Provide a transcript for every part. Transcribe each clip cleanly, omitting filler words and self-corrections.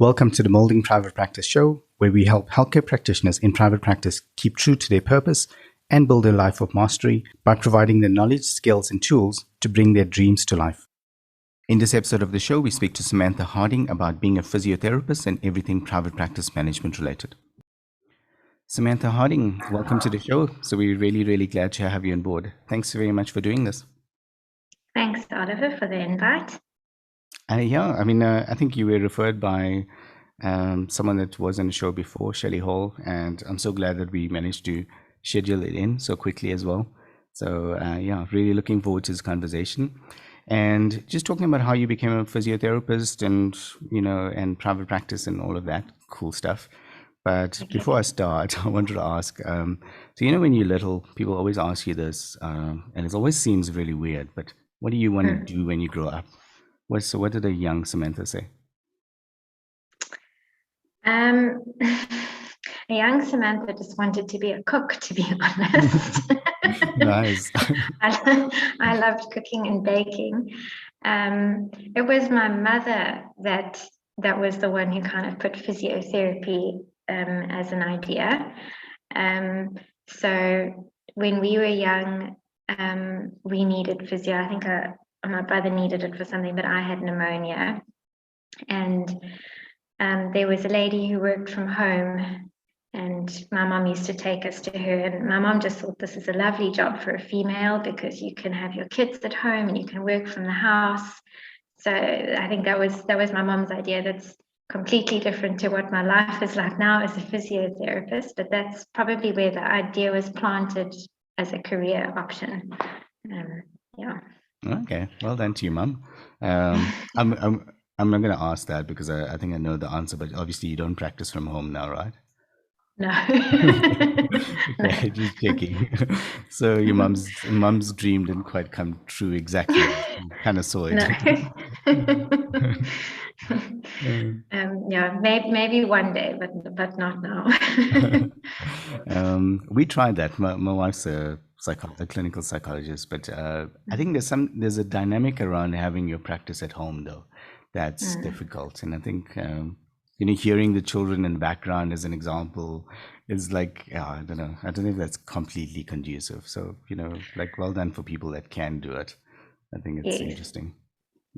Welcome to the Moulding Private Practice Show, where we help healthcare practitioners in private practice keep true to their purpose and build a life of mastery by providing the knowledge, skills, and tools to bring their dreams to life. In this episode of the show, we speak to Samantha Harding about being a physiotherapist and everything private practice management related. Samantha Harding, welcome to the show. So we're really glad to have you on board. Thanks very much for doing this. Thanks, Oliver, for the invite. I think you were referred by someone that was on the show before, Shelley Hall, and I'm so glad that we managed to schedule it in so quickly as well. So really looking forward to this conversation. And just talking about how you became a physiotherapist and private practice and all of that cool stuff. But before I start, I wanted to ask, so when you're little, people always ask you this, and it always seems really weird, but what do you want to do when you grow up? What did a young Samantha say? A young Samantha just wanted to be a cook, to be honest. Nice. I loved cooking and baking. It was my mother that was the one who kind of put physiotherapy as an idea. So when we were young, we needed physio. I think my brother needed it for something, but I had pneumonia. And there was a lady who worked from home, and my mom used to take us to her. And my mom just thought this is a lovely job for a female because you can have your kids at home and you can work from the house. So I think that was my mom's idea. That's completely different to what my life is like now as a physiotherapist, but that's probably where the idea was planted as a career option. Okay, well done to you, Mum. I'm not going to ask that because I think I know the answer, but obviously you don't practice from home now, right? No. Okay, just checking. So your mom's dream didn't quite come true exactly. Kind of saw it. No. Maybe one day, but not now. We tried that. My wife's a clinical psychologist, but I think there's a dynamic around having your practice at home though that's difficult. And I think hearing the children in the background as an example is like, I don't know if that's completely conducive. So well done for people that can do it. I think it's interesting.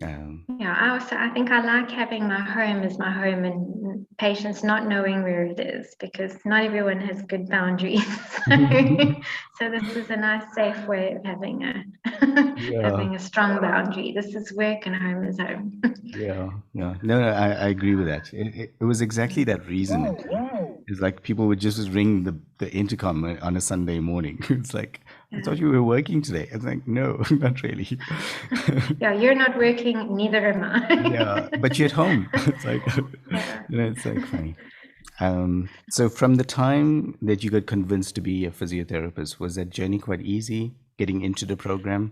I think I like having my home as my home and patients not knowing where it is, because not everyone has good boundaries. So this is a nice, safe way of having a strong boundary. This is work and home is home. No, I agree with that. It was exactly that reason. It's like people would just ring the intercom on a Sunday morning. It's like, I thought you were working today. It's like, no, not really. You're not working, neither am I. But you're at home. It's like, it's like funny. So from the time that you got convinced to be a physiotherapist, was that journey quite easy getting into the program?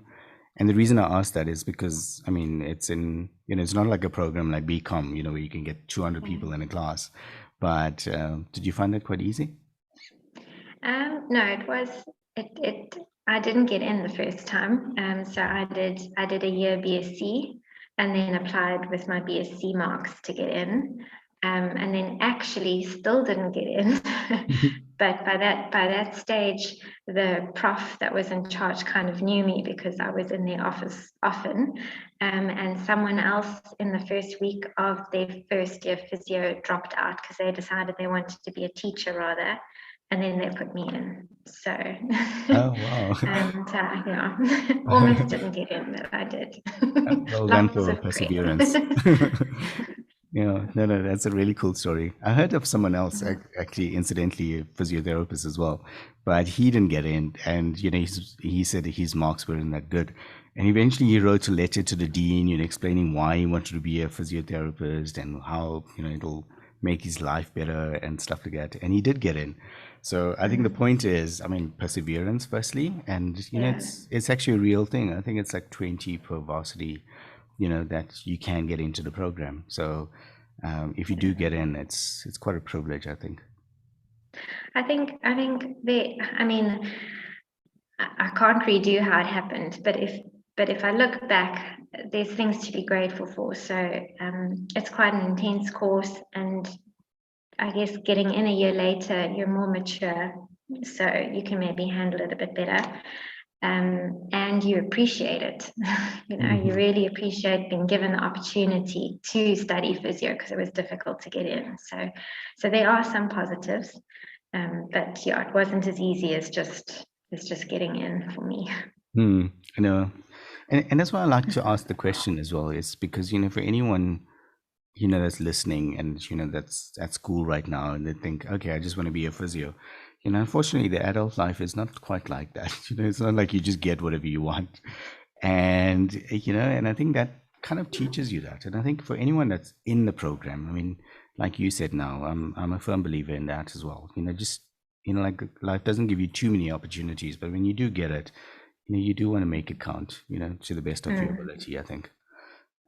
And the reason I ask that is because, it's it's not like a program like BCom, where you can get 200 people in a class. But did you find that quite easy? No, it was. I didn't get in the first time. So I did a year BSc and then applied with my BSc marks to get in. And then actually still didn't get in. But by that stage, the prof that was in charge kind of knew me because I was in their office often. And someone else in the first week of their first year physio dropped out because they decided they wanted to be a teacher rather. And then they put me in. So, oh wow! And almost didn't get in, but I did. Well done for perseverance. No, that's a really cool story. I heard of someone else, actually, incidentally, a physiotherapist as well, but he didn't get in, and he said his marks weren't that good, and eventually he wrote a letter to the dean, explaining why he wanted to be a physiotherapist and how it'll make his life better and stuff like that, and he did get in. So I think the point is, perseverance firstly, and it's actually a real thing. I think it's like 20 per varsity, that you can get into the program. So if you do get in, it's quite a privilege, I think. I think I can't redo how it happened, but if I look back, there's things to be grateful for. So it's quite an intense course, and I guess getting in a year later, you're more mature, so you can maybe handle it a bit better. And you appreciate it. You really appreciate being given the opportunity to study physio, because it was difficult to get in. So there are some positives, but yeah, it wasn't as easy as just getting in for me. I know. And that's why I like to ask the question as well, is because, for anyone, that's listening and, that's at school right now and they think, okay, I just want to be a physio. Unfortunately, the adult life is not quite like that. It's not like you just get whatever you want. And, and I think that kind of teaches you that. And I think for anyone that's in the program, I mean, like you said now, I'm a firm believer in that as well. Just, like life doesn't give you too many opportunities, but when you do get it, you do want to make it count, to the best of your ability, I think.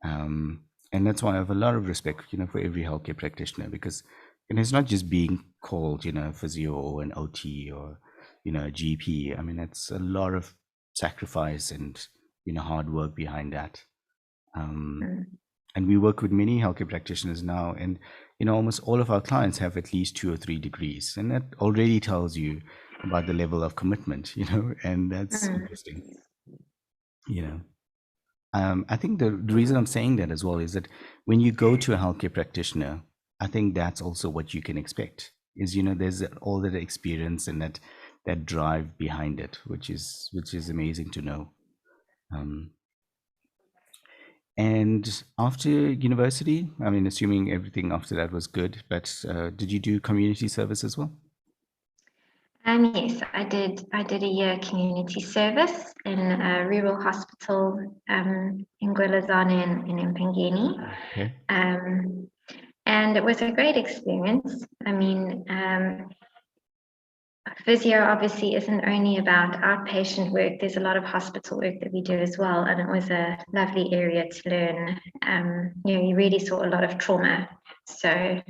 And that's why I have a lot of respect, for every healthcare practitioner, because it's not just being called, physio or an OT or, a GP. I mean, it's a lot of sacrifice and, hard work behind that. And we work with many healthcare practitioners now, and, almost all of our clients have at least 2 or 3 degrees. And that already tells you about the level of commitment, and that's interesting, you know. I think the reason I'm saying that as well is that when you go to a healthcare practitioner, I think that's also what you can expect is, there's all that experience and that drive behind it, which is amazing to know. And after university, I mean, assuming everything after that was good, but did you do community service as well? Yes, I did. I did a year community service in a rural hospital in Gwelazane in Mpangeni. Okay. And it was a great experience. I mean, physio obviously isn't only about outpatient work. There's a lot of hospital work that we do as well. And it was a lovely area to learn. You really saw a lot of trauma. So,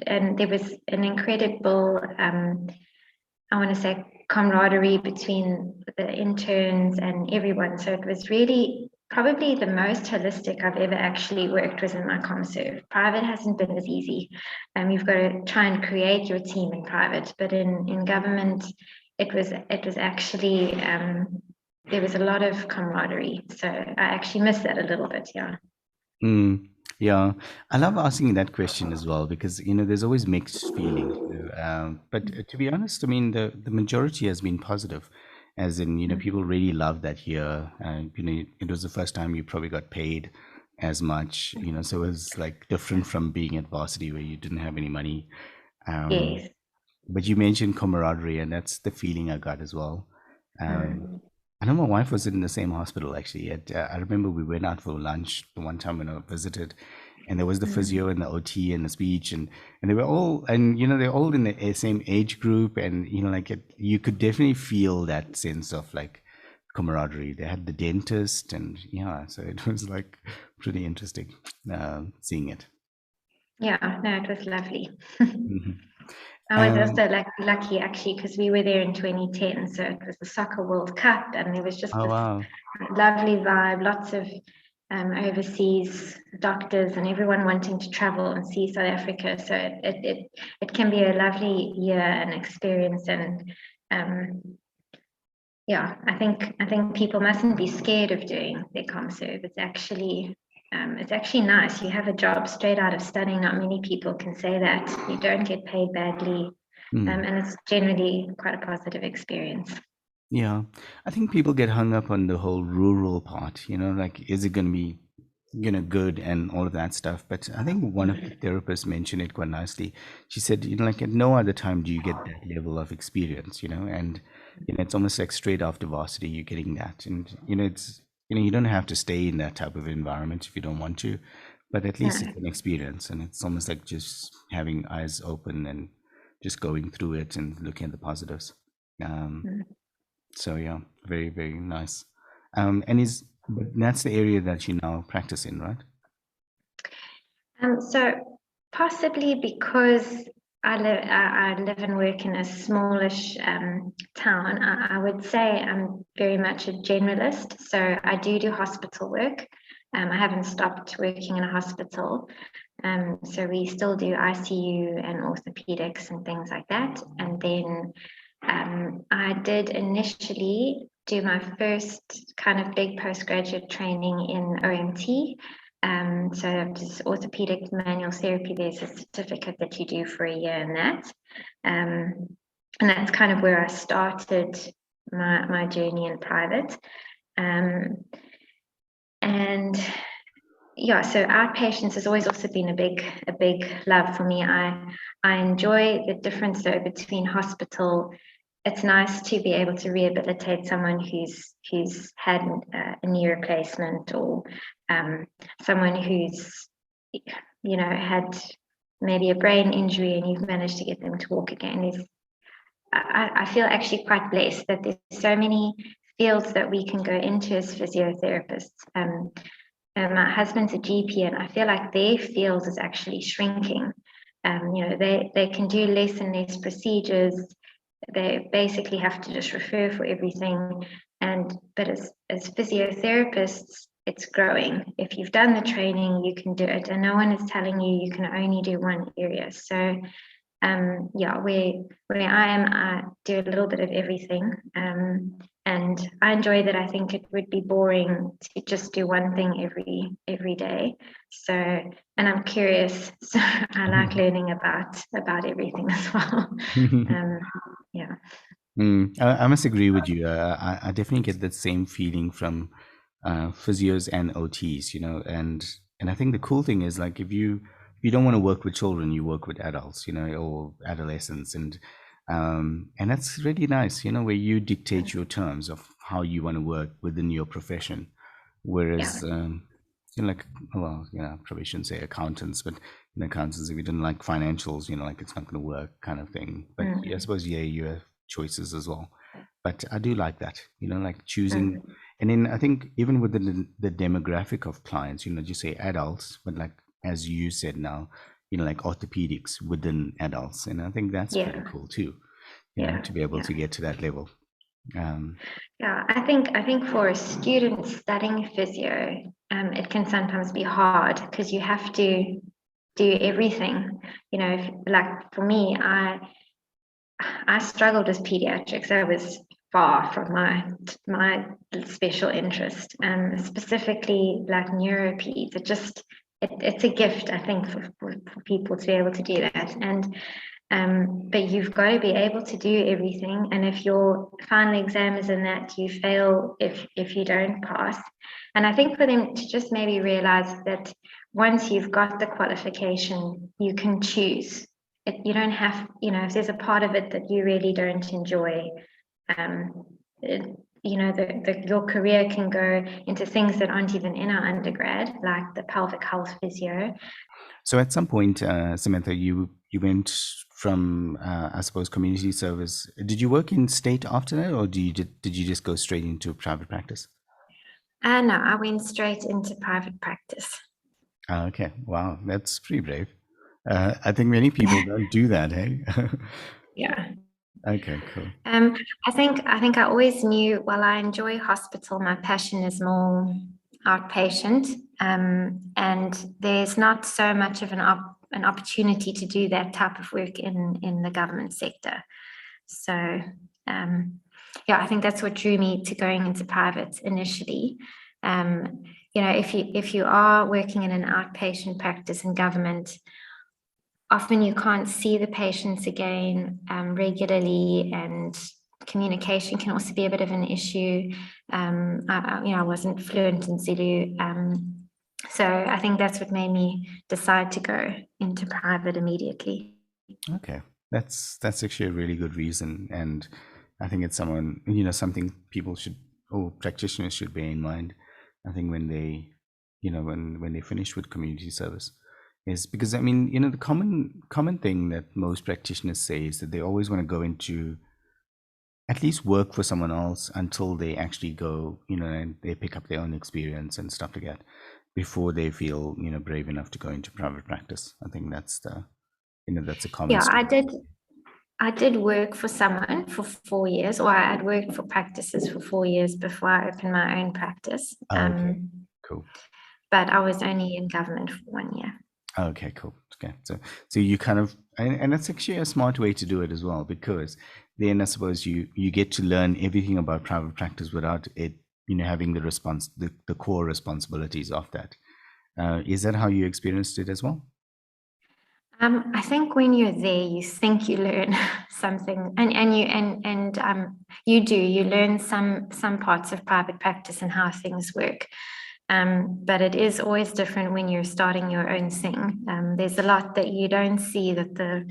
and there was an incredible, I want to say, camaraderie between the interns and everyone. So it was really probably the most holistic I've ever actually worked was in my ComServe. Private hasn't been as easy. You've got to try and create your team in private, but in government, it was actually there was a lot of camaraderie. So I actually miss that a little bit. Yeah. Yeah, I love asking that question as well because there's always mixed feelings. But to be honest, I mean the majority has been positive, as in people really love that here. It was the first time you probably got paid as much. So it was like different from being at varsity where you didn't have any money. Yes. But you mentioned camaraderie, and that's the feeling I got as well. I know my wife was in the same hospital actually. I remember we went out for lunch the one time when I visited, and there was the physio and the OT and the speech, and they were all, and they're all in the same age group, and like you could definitely feel that sense of like camaraderie. They had the dentist, and yeah, so it was like pretty interesting seeing it. Yeah, no, it was lovely. Mhm. I was also lucky actually because we were there in 2010, so it was the Soccer World Cup, and there was just Oh this wow. lovely vibe, lots of overseas doctors and everyone wanting to travel and see South Africa. So it can be a lovely year and experience, and yeah, I think people mustn't be scared of doing their ComServe. It's actually nice. You have a job straight out of studying. Not many people can say that. You don't get paid badly, and it's generally quite a positive experience. Yeah, I think people get hung up on the whole rural part, like is it going to be, good and all of that stuff. But I think one of the therapists mentioned it quite nicely. She said, like at no other time do you get that level of experience, and it's almost like straight after varsity you're getting that, and it's you don't have to stay in that type of environment if you don't want to, but at least it's an experience, and it's almost like just having eyes open and just going through it and looking at the positives. So yeah, very, very nice. But that's the area that you now practice in, right? So possibly because I live and work in a smallish town. I would say I'm very much a generalist. So I do hospital work. I haven't stopped working in a hospital. So we still do ICU and orthopedics and things like that. And then I did initially do my first kind of big postgraduate training in OMT. So just orthopedic manual therapy, there's a certificate that you do for a year in that. And that's kind of where I started my journey in private. And yeah, so outpatients has always also been a big love for me. I enjoy the difference though between hospital. It's nice to be able to rehabilitate someone who's had a knee replacement, or someone who's had maybe a brain injury and you've managed to get them to walk again. I feel actually quite blessed that there's so many fields that we can go into as physiotherapists. And my husband's a GP, and I feel like their field is actually shrinking. They can do less and less procedures. They basically have to just refer for everything. But as physiotherapists, it's growing. If you've done the training, you can do it, and no one is telling you can only do one area. So where I am, I do a little bit of everything. And I enjoy that. I think it would be boring to just do one thing every day. So, and I'm curious, so I like learning about everything as well. Yeah. I must agree with you. I definitely get that same feeling from physios and OTs, and I think the cool thing is, like, if you don't want to work with children, you work with adults, or adolescents, and that's really nice, where you dictate your terms of how you want to work within your profession. Whereas, like, well, probably shouldn't say accountants, but accountants, if you didn't like financials, like, it's not going to work, kind of thing. But I suppose, you have choices as well. But I do like that, like choosing. And then I think even within the demographic of clients, you say adults, but like, as you said now, like orthopedics within adults. And I think that's pretty cool too, to be able to get to that level. I think for a student studying physio, it can sometimes be hard because you have to do everything. Like for me, I struggled with pediatrics. I was far from my special interest, specifically like neuropeds. It's a gift, I think, for people to be able to do that. But you've got to be able to do everything. And if your final exam is in that, you fail if you don't pass. And I think for them to just maybe realize that once you've got the qualification, you can choose. You don't have, if there's a part of it that you really don't enjoy, your career can go into things that aren't even in our undergrad, like the pelvic health physio. So at some point, Samantha, you went from, I suppose, community service. Did you work in state after that, or did you just go straight into private practice? No, I went straight into private practice. Okay, wow, that's pretty brave. I think many people don't do that, hey? Yeah. Okay, cool. I think I always knew, while I enjoy hospital, my passion is more outpatient, and there's not so much of an opportunity to do that type of work in the government sector. So I think that's what drew me to going into private initially. If you are working in an outpatient practice in government, often you can't see the patients again regularly, and communication can also be a bit of an issue. I wasn't fluent in Zulu, so I think that's what made me decide to go into private immediately. Okay, that's actually a really good reason, and I think it's something people should, or practitioners should, bear in mind. I think when they, when they finish with community service, is because, I mean, the common thing that most practitioners say is that they always want to go into, at least work for someone else until they actually go, and they pick up their own experience and stuff like that before they feel, brave enough to go into private practice. I think that's That's a common Yeah, story. I did work for someone for 4 years, or I had worked for practices for 4 years before I opened my own practice. Okay, cool. But I was only in government for 1 year. Okay, cool. Okay, so you kind of, and that's actually a smart way to do it as well, because then I suppose you get to learn everything about private practice without it, having the core responsibilities of that. Is that how you experienced it as well? I think when you're there, you think you learn something, and you learn some parts of private practice and how things work. But it is always different when you're starting your own thing. There's a lot that you don't see that the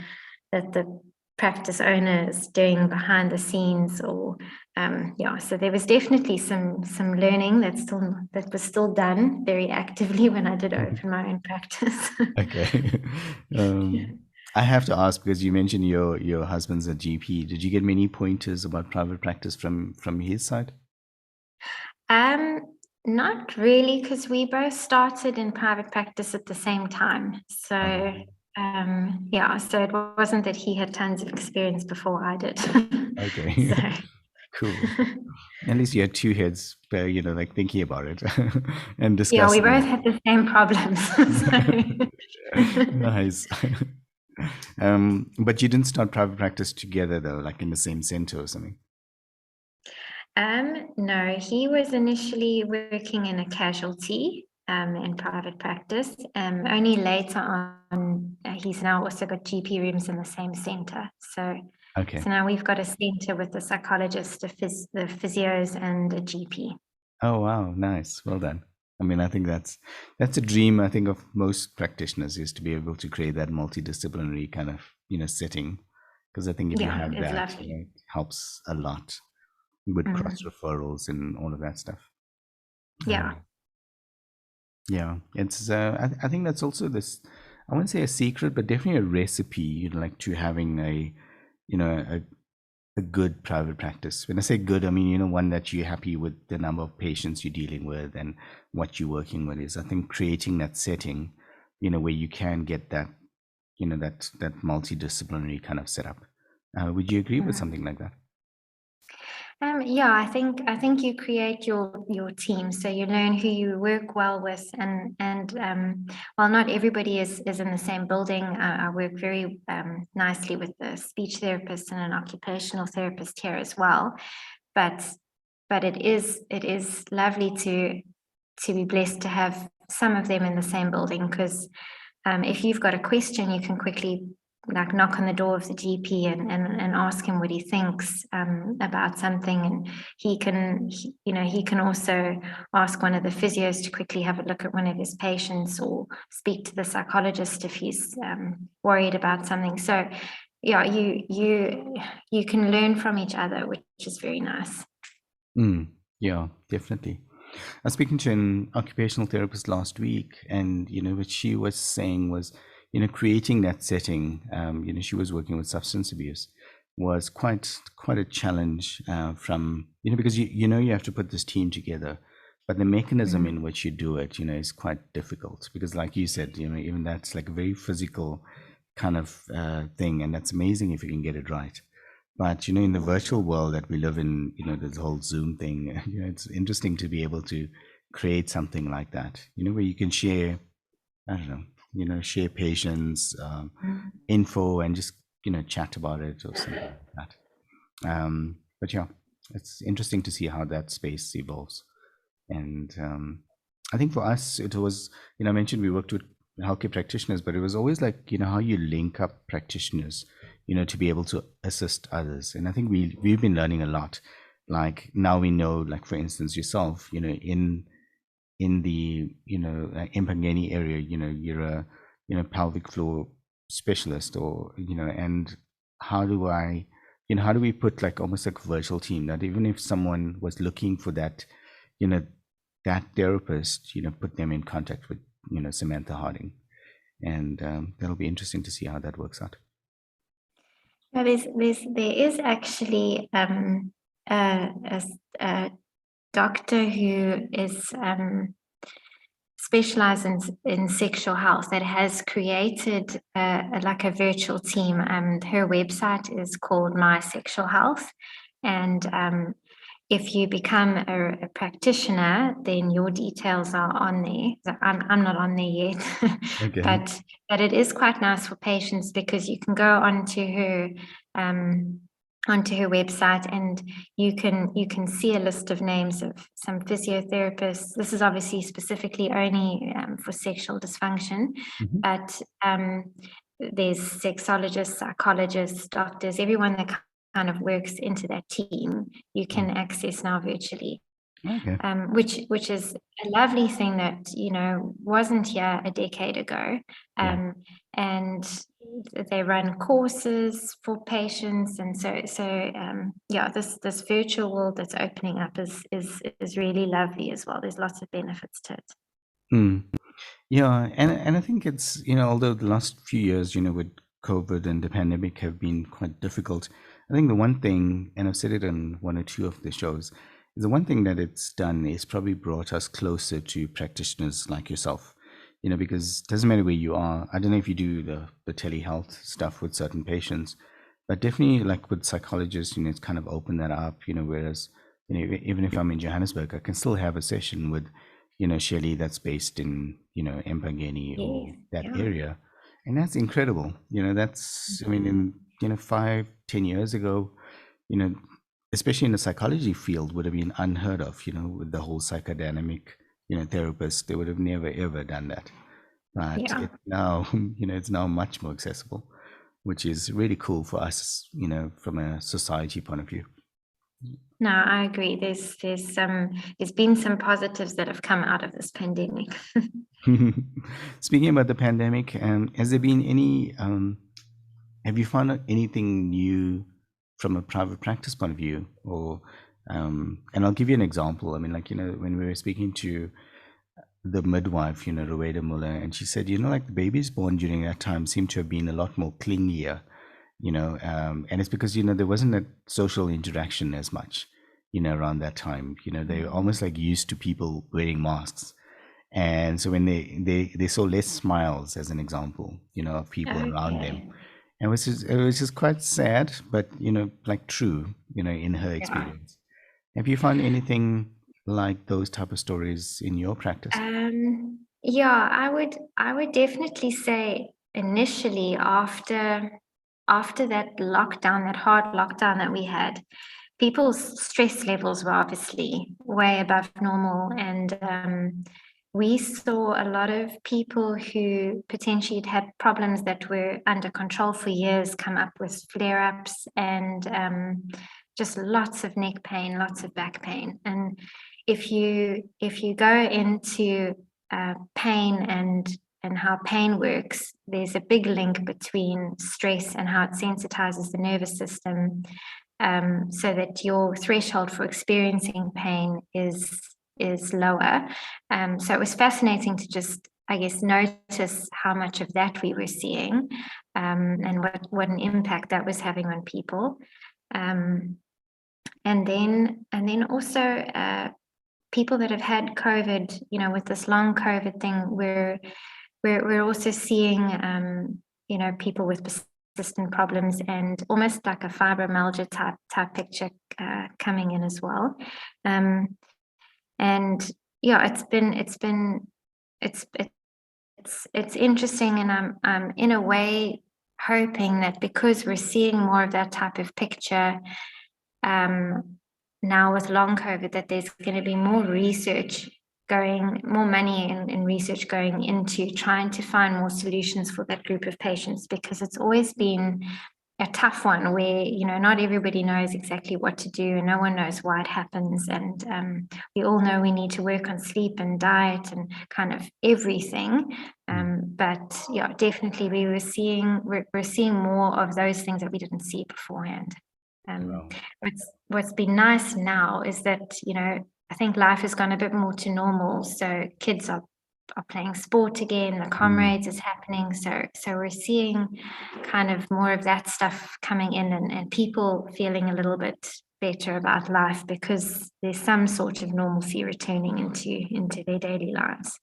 practice owner is doing behind the scenes, or so there was definitely some learning that was still done very actively when I did open my own practice. Okay. I have to ask, because you mentioned your husband's a GP. Did you get many pointers about private practice from his side? Um, Not really, because we both started in private practice at the same time. So so it wasn't that he had tons of experience before I did. Okay. So Cool. At least you had two heads, like thinking about it and yeah, we discussing both it. had the same problems. So. Nice. But you didn't start private practice together though, like in the same center or something. No, he was initially working in a casualty in private practice. Only later on, he's now also got GP rooms in the same center. So Okay. now we've got a center with a psychologist, the physios, and a GP. Oh wow, nice. Well done. I mean, I think that's a dream, I think, of most practitioners, is to be able to create that multidisciplinary kind of, setting. Because I think if you Yeah, have it's that, lovely. it helps a lot with cross Mm. referrals and all of that stuff. Yeah. Yeah, it's I think that's also this, I wouldn't say a secret, but definitely a recipe, like to having a good private practice. When I say good, I mean, one that you're happy with the number of patients you're dealing with and what you're working with, is, I think, creating that setting, where you can get that, that multidisciplinary kind of setup. Would you agree with Mm. something like that? Yeah, I think you create your team, so you learn who you work well with, and while not everybody is in the same building, I work very nicely with a speech therapist and an occupational therapist here as well. But it is lovely to be blessed to have some of them in the same building, because if you've got a question, you can quickly knock on the door of the GP and ask him what he thinks about something, and he can also ask one of the physios to quickly have a look at one of his patients, or speak to the psychologist if he's worried about something. So yeah, you can learn from each other, which is very nice. Yeah, definitely. I was speaking to an occupational therapist last week, and what she was saying was, creating that setting. She was working with substance abuse, was quite a challenge, from because you have to put this team together, but the mechanism in which you do it, is quite difficult, because, like you said, even that's like a very physical kind of thing, and that's amazing if you can get it right. But in the virtual world that we live in, this whole Zoom thing, it's interesting to be able to create something like that, where you can share, I don't know, share patients, info, and just chat about it or something like that. But yeah, it's interesting to see how that space evolves. And I think for us, it was, I mentioned we worked with healthcare practitioners, but it was always like, how you link up practitioners, to be able to assist others. And I think we've been learning a lot. Like now we know, like for instance, yourself, in the, Impangeni area, you're a, pelvic floor specialist, or, and how do I, how do we put like almost like a virtual team, that even if someone was looking for that, you know, that therapist, put them in contact with, Samantha Harding. And that'll be interesting to see how that works out. There is actually a doctor who is specialize in sexual health that has created like a virtual team. Her website is called My Sexual Health, and if you become a practitioner, then your details are on there. So I'm not on there yet, Okay. but it is quite nice for patients because you can go onto her website, and you can see a list of names of some physiotherapists. This is obviously specifically only for sexual dysfunction, Mhm. but there's sexologists, psychologists, doctors, everyone that kind of works into that team, you can access now virtually. Okay. Which is a lovely thing that wasn't here a decade ago. Yeah. And they run courses for patients, and yeah, this virtual world that's opening up is really lovely as well. There's lots of benefits to it. Mm. Yeah, and I think it's, although the last few years, with COVID and the pandemic have been quite difficult, I think the one thing, and I've said it in one or two of the shows, is the one thing that it's done is probably brought us closer to practitioners like yourself. Because it doesn't matter where you are. I don't know if you do the telehealth stuff with certain patients, but definitely like with psychologists, it's kind of opened that up, whereas, even if I'm in Johannesburg, I can still have a session with Shelley that's based in, Empangeni or Yes, that yeah. area. And that's incredible. That's, I mean, in, 5-10 years ago, you know, especially in the psychology field would have been unheard of, with the whole psychodynamic, therapist, they would have never, ever done that. But Yeah. it now, it's now much more accessible, which is really cool for us, from a society point of view. No, I agree. There's been some positives that have come out of this pandemic. Speaking about the pandemic, has there been any, have you found out anything new from a private practice point of view? Or, and I'll give you an example. I mean, like, when we were speaking to the midwife, Roweda Muller, and she said, like the babies born during that time seem to have been a lot more clingier, and it's because, there wasn't a social interaction as much, around that time. They're almost like used to people wearing masks. And so when they saw less smiles, as an example, of people around them, Okay. and it was just quite sad, but like true, in her Yeah. experience. Have you found anything like those type of stories in your practice? Yeah, I would definitely say initially after that lockdown, that hard lockdown that we had, people's stress levels were obviously way above normal, and we saw a lot of people who potentially had problems that were under control for years come up with flare-ups, and just lots of neck pain, lots of back pain. And if you go into pain and how pain works, there's a big link between stress and how it sensitizes the nervous system, so that your threshold for experiencing pain is lower. So it was fascinating to just, I guess, notice how much of that we were seeing, and what an impact that was having on people. And then also people that have had COVID, with this long COVID thing, we're also seeing, people with persistent problems and almost like a fibromyalgia type picture coming in as well. And yeah, it's interesting, and I'm in a way hoping that because we're seeing more of that type of picture now with long COVID, that there's going to be more research more money in research going into trying to find more solutions for that group of patients, because it's always been a tough one where, not everybody knows exactly what to do, and no one knows why it happens. And we all know we need to work on sleep and diet and kind of everything. But yeah, definitely we're seeing more of those things that we didn't see beforehand. Wow. What's been nice now is that, I think life has gone a bit more to normal. So kids are playing sport again, the comrades is happening. So we're seeing kind of more of that stuff coming in, and people feeling a little bit better about life because there's some sort of normalcy returning into their daily lives.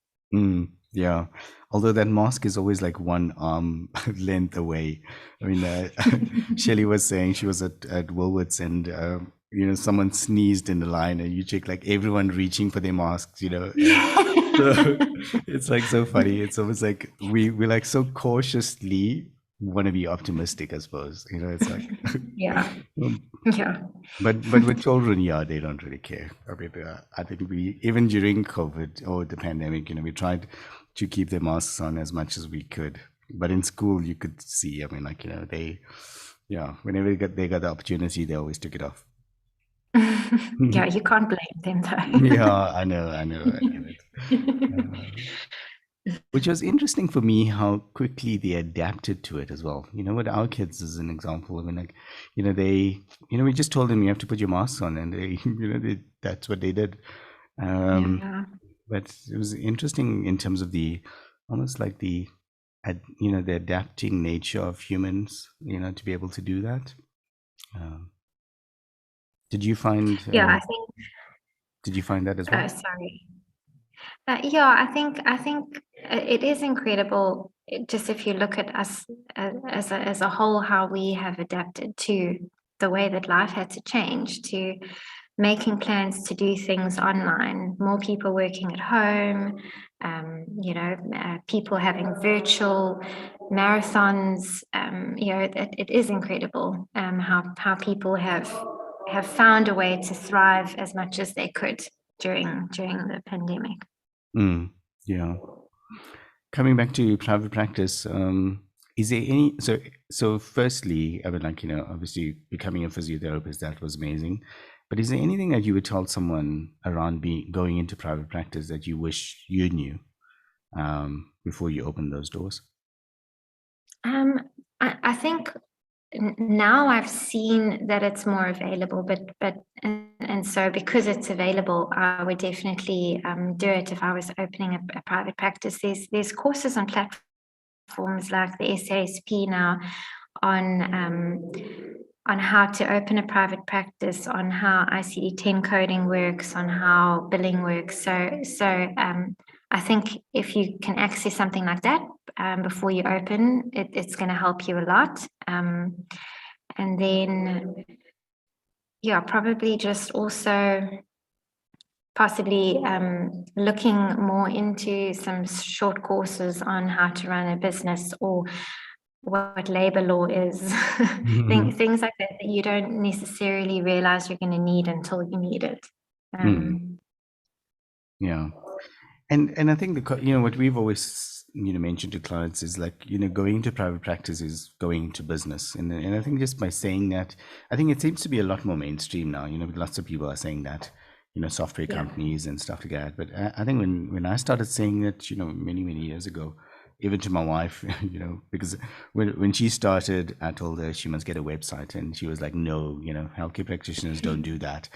Yeah. Although that mask is always like one arm length away. I mean, Shelley was saying she was at Woolworths and, someone sneezed in the line and you check like everyone reaching for their masks, and so it's like so funny. It's almost like we like so cautiously want to be optimistic, I suppose. It's like, Yeah. um, Yeah. but with children, yeah, they don't really care. I mean, I think we even during COVID or the pandemic, we tried to keep their masks on as much as we could. But in school, you could see. I mean, like they, yeah, whenever they got the opportunity, they always took it off. Yeah, you can't blame them Yeah, I get it. though. Which was interesting for me how quickly they adapted to it as well. With our kids as an example, I mean, like, they, we just told them you have to put your masks on, and they, that's what they did. Um, Yeah. but it was interesting in terms of the almost like the adapting nature of humans, to be able to do that. Um, did you find Yeah, I think, did you find that as well? sorry. Yeah, I think it is incredible. Just if you look at us as a whole, how we have adapted to the way that life had to change, to making plans to do things online, more people working at home, people having virtual marathons. It is incredible how people have found a way to thrive as much as they could during the pandemic. Mm, yeah. Coming back to private practice, is there any so firstly, I mean, like, obviously becoming a physiotherapist, that was amazing. But is there anything that you would tell someone around going into private practice that you wish you knew before you open those doors? Um, I think now I've seen that it's more available, and so because it's available, I would definitely do it if I was opening a private practice. There's courses on platforms like the SASP now on how to open a private practice, on how ICD-10 coding works, on how billing works. So I think if you can access something like that before you open, it's going to help you a lot. And then, yeah, probably just also possibly looking more into some short courses on how to run a business or what labor law is, things like that that you don't necessarily realize you're going to need until you need it. Mm, yeah. And I think what we've always mentioned to clients is like going into private practice is going into business, and I think just by saying that, I think it seems to be a lot more mainstream now. Lots of people are saying that, software Yeah. companies and stuff like that. But I think when I started saying it, many years ago, even to my wife, because when she started, I told her she must get a website, and she was like, no, healthcare practitioners don't do that.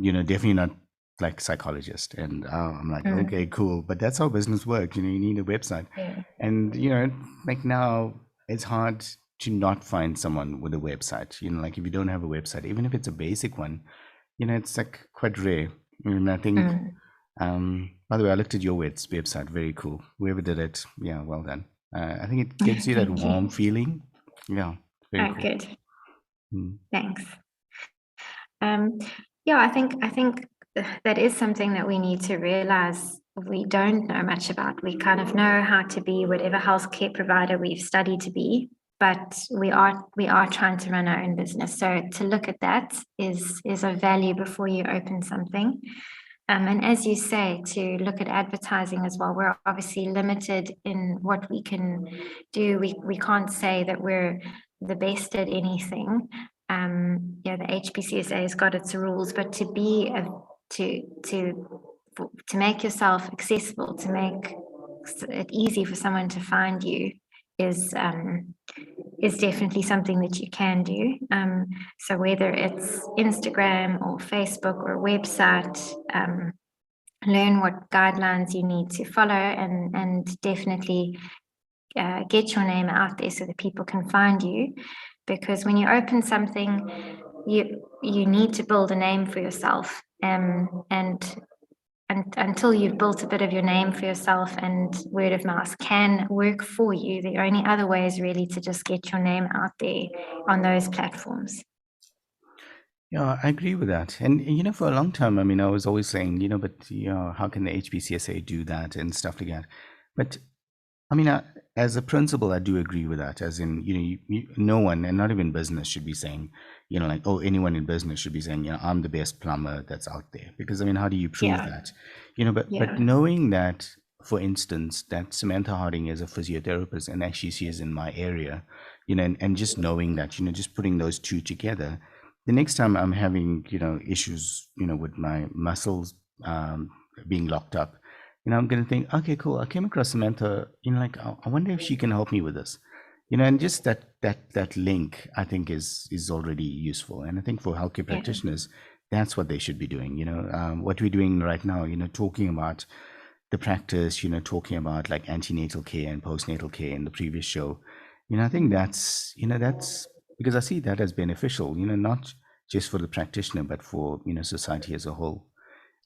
Definitely not like psychologist. And I'm like, okay, cool, but that's how business works. You need a website. Yeah. And like now it's hard to not find someone with a website. Like if you don't have a website, even if it's a basic one, it's like quite rare. I think by the way, I looked at your website, very cool. Whoever did it, yeah, well done. I think it gives you that Thank warm you. feeling. Yeah, very cool. Good. Mm. Thanks. Um, yeah, I think that is something that we need to realize we don't know much about. We kind of know how to be whatever healthcare provider we've studied to be, but we are trying to run our own business. So to look at that is of value before you open something. And as you say, to look at advertising as well, we're obviously limited in what we can do. We can't say that we're the best at anything. The HPCSA has got its rules, but to make yourself accessible, to make it easy for someone to find you is definitely something that you can do. So whether it's Instagram or Facebook or a website, learn what guidelines you need to follow, and definitely get your name out there so that people can find you. Because when you open something, you need to build a name for yourself. And until you've built a bit of your name for yourself, and word of mouth can work for you, the only other way is really to just get your name out there on those platforms. Yeah, I agree with that. And for a long time, I mean, I was always saying, but how can the HPCSA do that and stuff like that? But I mean, as a principle, I do agree with that. As in, no one, and not even business, should be saying, like, oh, anyone in business should be saying, I'm the best plumber that's out there. Because I mean, how do you prove Yeah. that? But knowing that, for instance, that Samantha Harding is a physiotherapist, and actually she is in my area, and just knowing that, just putting those two together, the next time I'm having, issues, with my muscles being locked up, I'm going to think, okay, cool. I came across Samantha, like, I wonder if she can help me with this, and just that link, I think is already useful. And I think for healthcare practitioners, that's what they should be doing. What we're doing right now, talking about the practice, talking about like antenatal care and postnatal care in the previous show, I think that's because I see that as beneficial, not just for the practitioner, but for, society as a whole.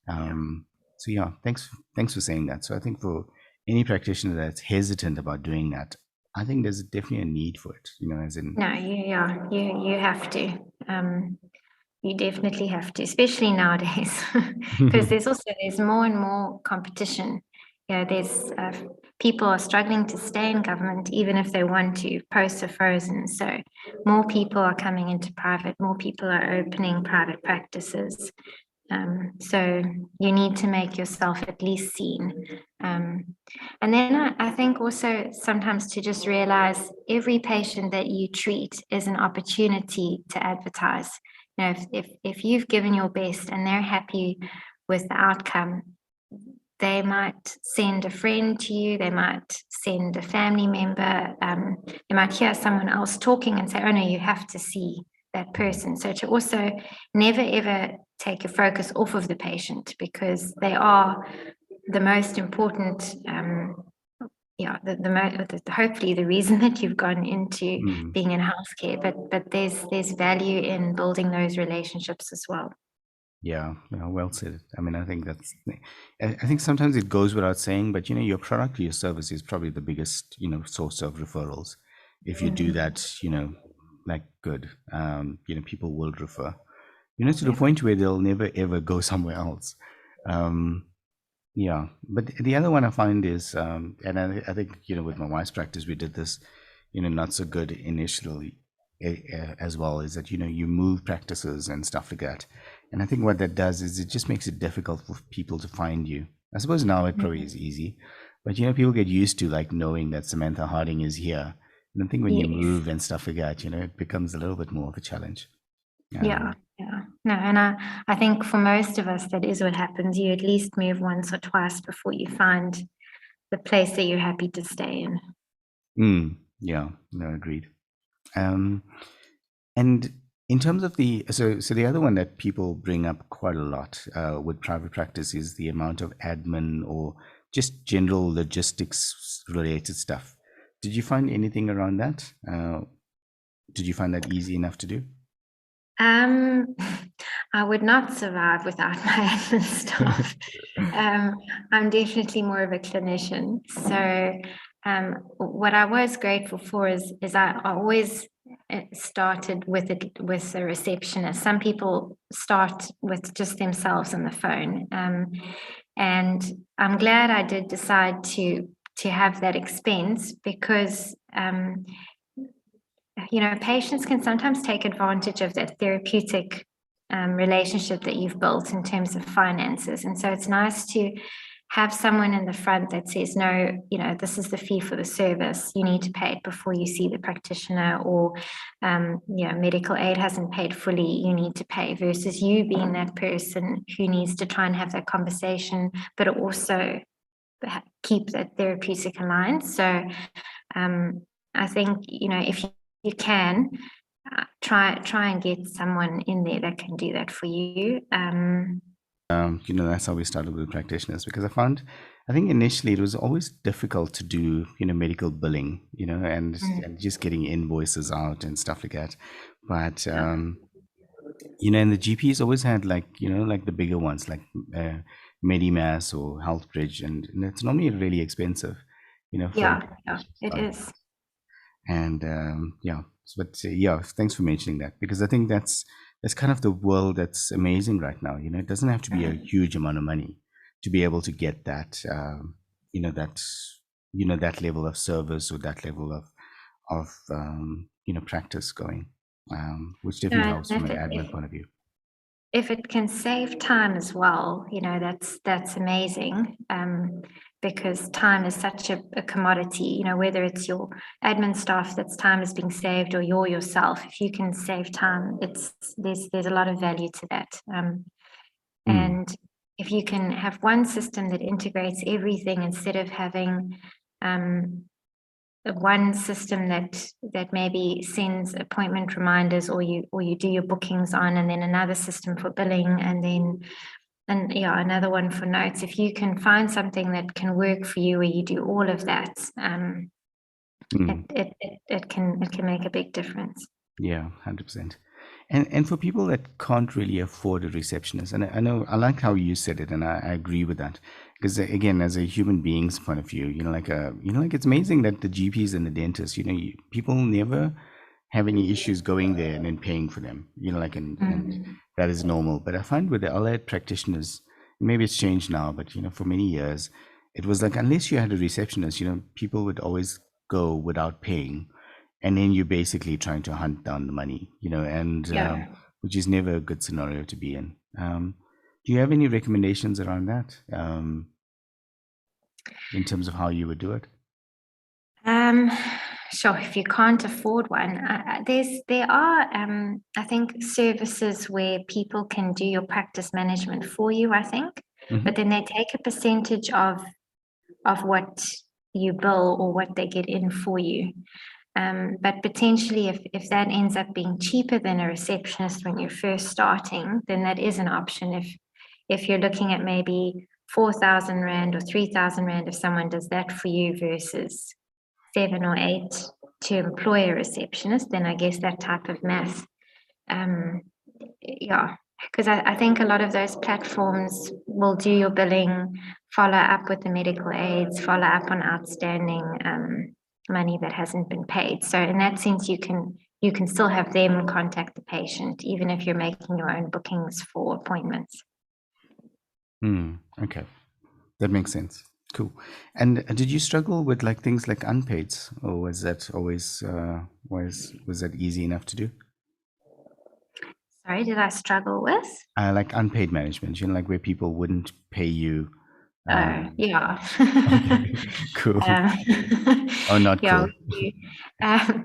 So yeah, thanks for saying that. So I think for any practitioner that's hesitant about doing that, I think there's definitely a need for it. As in. No, you have to. You definitely have to, especially nowadays, because there's more and more competition. There's people are struggling to stay in government even if they want to. Posts are frozen, so more people are coming into private. More people are opening private practices. So you need to make yourself at least seen. And then I think also sometimes to just realize every patient that you treat is an opportunity to advertise. If you've given your best and they're happy with the outcome, they might send a friend to you, they might send a family member, they might hear someone else talking and say, oh no, you have to see that person. So to also never ever take your focus off of the patient, because they are the most important, hopefully the reason that you've gone into being in healthcare, but there's value in building those relationships as well. Yeah, well said. I mean, I think sometimes it goes without saying, but your product or your service is probably the biggest, source of referrals. If you do that, like good, people will refer, to the point where they'll never ever go somewhere else. Yeah, but the other one I find is, and I think, with my wife's practice, we did this, not so good initially as well, is that, you move practices and stuff like that. And I think what that does is it just makes it difficult for people to find you. I suppose now it probably is easy, but, people get used to like knowing that Samantha Harding is here. And I think when you move and stuff like that, it becomes a little bit more of a challenge. Yeah. No, and I think for most of us, that is what happens. You at least move once or twice before you find the place that you're happy to stay in. Yeah, no, agreed. And in terms of so the other one that people bring up quite a lot with private practice is the amount of admin or just general logistics related stuff. Did you find anything around that? Did you find that easy enough to do? I would not survive without my admin staff. I'm definitely more of a clinician. So what I was grateful for is I always started with a receptionist. Some people start with just themselves on the phone. And I'm glad I did decide to have that expense, because patients can sometimes take advantage of that therapeutic relationship that you've built in terms of finances. And so it's nice to have someone in the front that says, no, this is the fee for the service. You need to pay it before you see the practitioner, or, medical aid hasn't paid fully. You need to pay, versus you being that person who needs to try and have that conversation, but also keep that therapeutic aligned. So I think, if you can try and get someone in there that can do that for you. That's how we started with practitioners, because I think initially it was always difficult to do, medical billing, and just getting invoices out and stuff like that. But, and the GPs always had like the bigger ones, like Medimass or Healthbridge, and it's normally really expensive, for Yeah, yeah, it is. and yeah, but yeah, thanks for mentioning that, because I think that's kind of the world that's amazing right now. It doesn't have to be a huge amount of money to be able to get that, that that level of service, or that level of practice going, which definitely No, helps from an admin point of view. if it can save time as well, that's amazing. Because time is such a commodity, whether it's your admin staff that's time is being saved, or you're yourself. If you can save time, there's a lot of value to that. Mm, And if you can have one system that integrates everything, instead of having one system that maybe sends appointment reminders, or you do your bookings on, and then another system for billing, and another one for notes. If you can find something that can work for you, where you do all of that, mm. it can make a big difference. Yeah, 100%. And for people that can't really afford a receptionist, and I know, I like how you said it, and I agree with that, because again, as a human being's point of view, like it's amazing that the GPs and the dentists, people never have any issues going there and then paying for them, and that is normal. But I find with the allied practitioners, maybe it's changed now, but for many years, it was like, unless you had a receptionist, people would always go without paying, and then you're basically trying to hunt down the money, and Yeah. which is never a good scenario to be in. Do you have any recommendations around that, in terms of how you would do it? Um, sure. If you can't afford one, there are I think services where people can do your practice management for you, I think, Hmm. but then they take a percentage of what you bill, or what they get in for you. But potentially, if that ends up being cheaper than a receptionist when you're first starting, then that is an option. If you're looking at maybe 4,000 Rand or 3,000 Rand, if someone does that for you, versus 7 or 8 to employ a receptionist, then I guess that type of math, yeah, because I think a lot of those platforms will do your billing, follow up with the medical aids, follow up on outstanding money that hasn't been paid. So in that sense, you can still have them contact the patient, even if you're making your own bookings for appointments. Okay, that makes sense. Cool. And did you struggle with like things like unpaids, or was that always was that easy enough to do? Sorry, did I struggle with? Like unpaid management, like where people wouldn't pay you. Yeah. Okay, cool. Um, Or not yeah, cool. we do.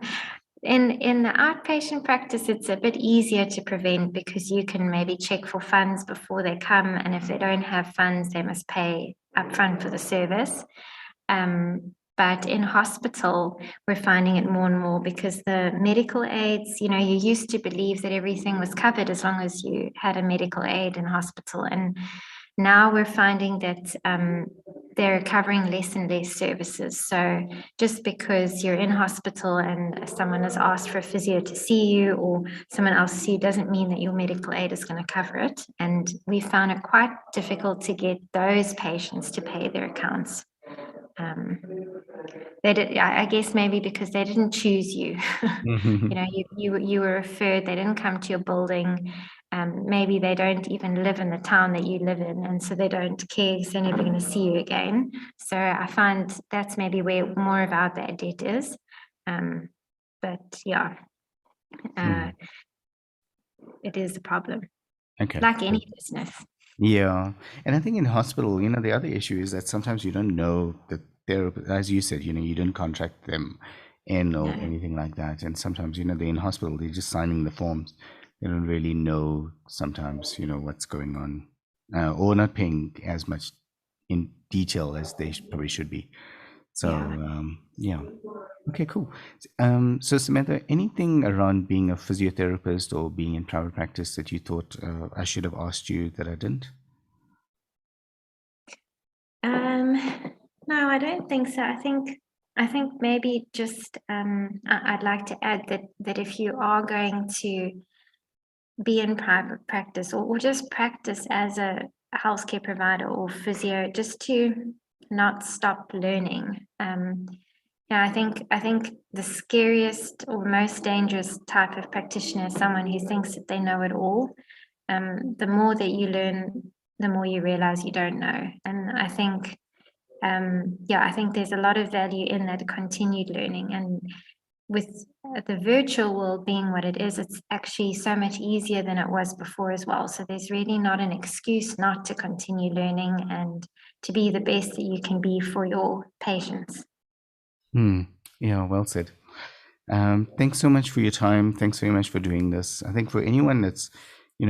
In the outpatient practice, it's a bit easier to prevent, because you can maybe check for funds before they come, and if they don't have funds, they must pay upfront for the service. But in hospital, we're finding it more and more, because the medical aids, you used to believe that everything was covered as long as you had a medical aid in hospital. And now we're finding that they're covering less and less services. So just because you're in hospital and someone has asked for a physio to see you, or someone else to see you, doesn't mean that your medical aid is going to cover it. And we found it quite difficult to get those patients to pay their accounts. They did, I guess maybe because they didn't choose you. You were referred. They didn't come to your building. Maybe they don't even live in the town that you live in, and so they don't care if they're never going to see you again. So I find that's maybe where more of our bad debt is. But yeah, uh, it is a problem, Okay, like cool. any business. Yeah, and I think in hospital, the other issue is that sometimes you don't know the therapist, as you said, you didn't contract them in or No. anything like that. And sometimes, they're in hospital, they're just signing the forms. They don't really know sometimes, what's going on, or not paying as much in detail as they probably should be. So, Yeah. yeah. Okay, cool. So Samantha, anything around being a physiotherapist or being in private practice that you thought I should have asked you that I didn't? No, I don't think so. I think maybe just I'd like to add that if you are going to be in private practice, or just practice as a healthcare provider or physio, just to not stop learning. Yeah, I think the scariest or most dangerous type of practitioner is someone who thinks that they know it all. The more that you learn, the more you realize you don't know. And I think, I think there's a lot of value in that continued learning. And with the virtual world being what it is, it's actually so much easier than it was before as well. So there's really not an excuse not to continue learning and to be the best that you can be for your patients. Yeah, well said. Thanks so much for your time. Thanks very much for doing this. I think for anyone that's,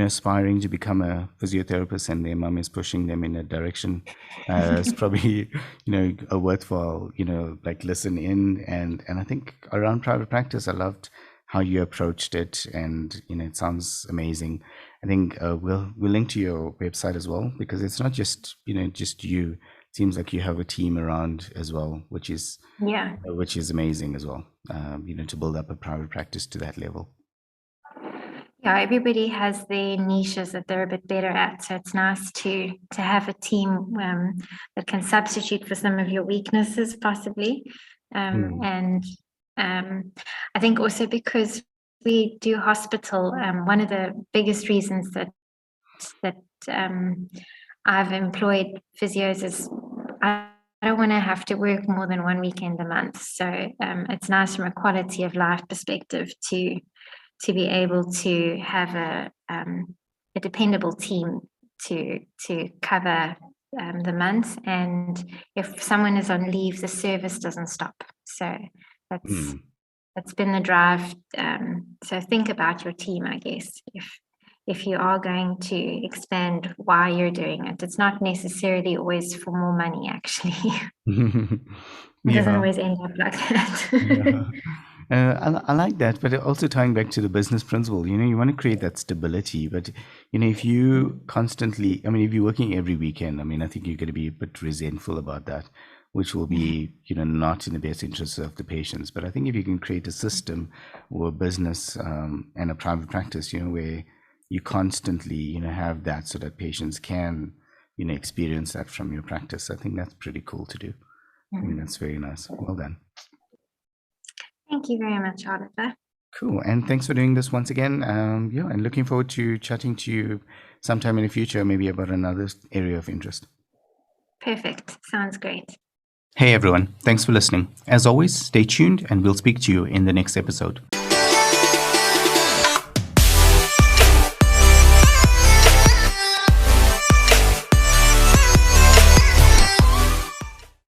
aspiring to become a physiotherapist and their mum is pushing them in a direction, it's probably, a worthwhile, like listen in. And I think around private practice, I loved how you approached it, and, it sounds amazing. I think we'll link to your website as well, because it's not just, just you. It seems like you have a team around as well, which is amazing as well, to build up a private practice to that level. Yeah, everybody has their niches that they're a bit better at. So it's nice to have a team that can substitute for some of your weaknesses, possibly. And I think also because we do hospital, one of the biggest reasons that I've employed physios is I don't want to have to work more than one weekend a month. So it's nice from a quality of life perspective to be able to have a dependable team to cover the months, and if someone is on leave, the service doesn't stop. So that's been the drive. So think about your team, I guess. If you are going to expand, why you're doing it. It's not necessarily always for more money, actually. It doesn't always end up like that. I like that, but also tying back to the business principle, you want to create that stability. But, if you constantly, if you're working every weekend, I think you're going to be a bit resentful about that, which will be, not in the best interest of the patients. But I think if you can create a system or a business and a private practice, where you constantly, have that so that patients can, experience that from your practice, I think that's pretty cool to do. That's very nice. Well done. Thank you very much, Oliver. Cool. And thanks for doing this once again. And looking forward to chatting to you sometime in the future, maybe about another area of interest. Perfect. Sounds great. Hey, everyone. Thanks for listening. As always, stay tuned and we'll speak to you in the next episode.